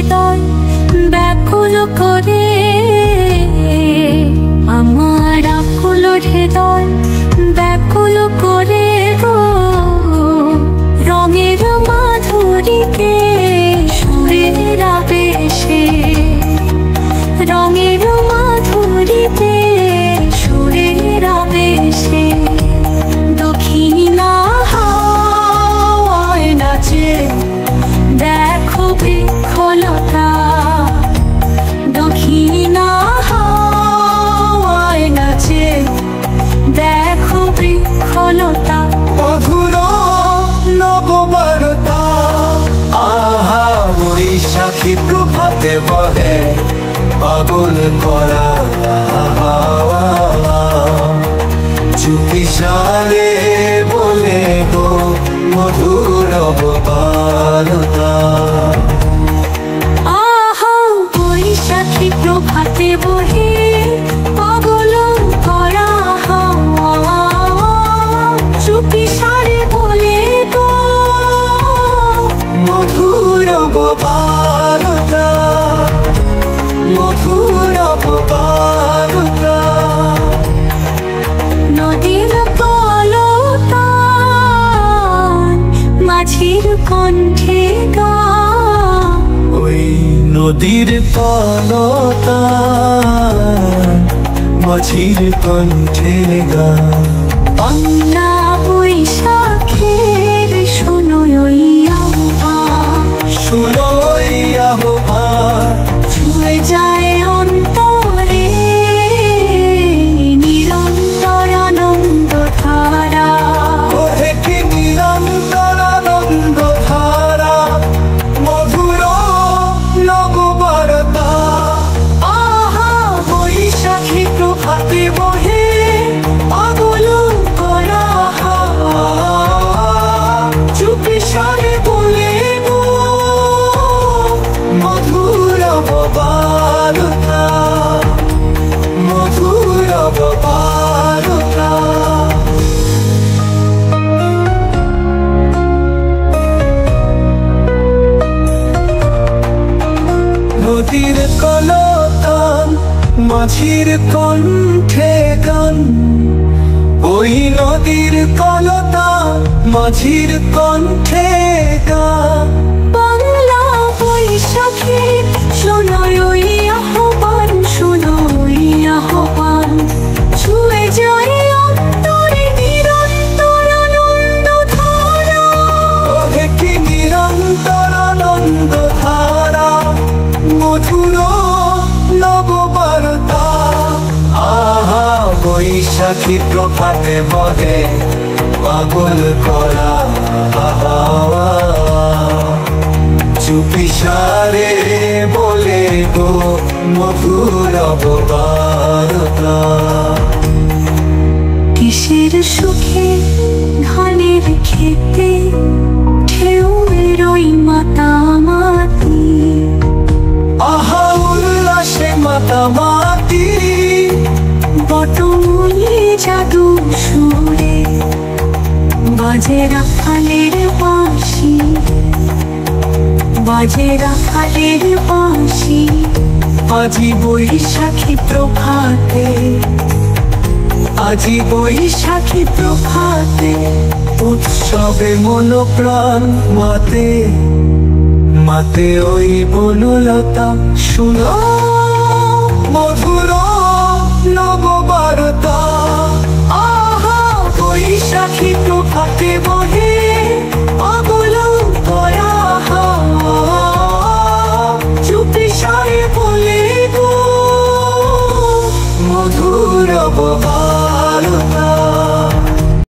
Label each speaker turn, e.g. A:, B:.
A: হৃদয় ব্যাকুল করে, আমার আকুল হৃদয় ব্যাকুল করে গো। রঙের মাধুরীকে সুরের আবেশে, রঙের মাধুরীতে সুরের আবেশে দক্ষিণা হাওয়ায় নাচে দেখো বৃক্ষলতা। দক্ষিণা হাওয়ায় নাচে দেখো বৃক্ষলতা।
B: মধুর নববারতা, আহা বৈশাখী প্রভাতে বহে পাগল করা হাওয়া। চুপিসারে বলে গো মধুর নববারতা।
A: আহা বৈশাখী প্রভাতে বহে পাগল করা হাওয়া। চুপিসারে বলে গো
B: মধুর নববারতা, মধুর নববারতা।
A: নদীর কলতান মাঝির কণ্ঠে গান।
B: ওই নদীর কলতান মাঝির কণ্ঠে গান।
A: অন্না বৈশাখের শোনো ওই আহ্বান।
B: শুনো ওই আহ্বান,
A: ছুঁয়ে যায় অন্তরে নিরন্তর আনন্দ ধারা।
B: ওহে কি নিরন্তর আনন্দ ধারা। মধুর নববারতা,
A: আহা
B: বৈশাখী প্রভাতে বহে পাগল করা হাওয়া। চুপিসারে বলে গো মধুর নববারতা, মধুর নববারতা। নদীর কলতান মাঝির কণ্ঠে গান। ওই নদীর কলতান মাঝির কণ্ঠে গান।
A: বাংলা বৈশাখী শোনো ওই আহ্বান, শোনো ওই আহ্বান। ছুঁয়ে যায় অন্তরে নিরন্তর আনন্দ ধারা।
B: ওহে কি নিরন্তর আনন্দ ধারা। মধুর নববারতা, আহা বৈশাখী প্রভাতে বহে পাগল করা হাওয়া। চুপিসারে বলে গো মধুর নববারতা।
A: কিসের সুখে ধানের খেতে ঢেউয়ের ওই মাতামাতি।
B: আহা উল্লাসে মাতামাতি,
A: বটমূলে জাদু সুরে বাজে রাখালের বাঁশি, বাজে রাখালের বাঁশি।
B: আজি বৈশাখী প্রভাতে, আজি বৈশাখী প্রভাতে উৎসবে মন প্রাণ মাতে, মাতে ওই বনলতা। শুনো মধুর নববারতা, আহা বৈশাখী প্রভাতে বহে পাগল করা হাওয়া। চুপিসারে বলে গো মধুর নববারতা।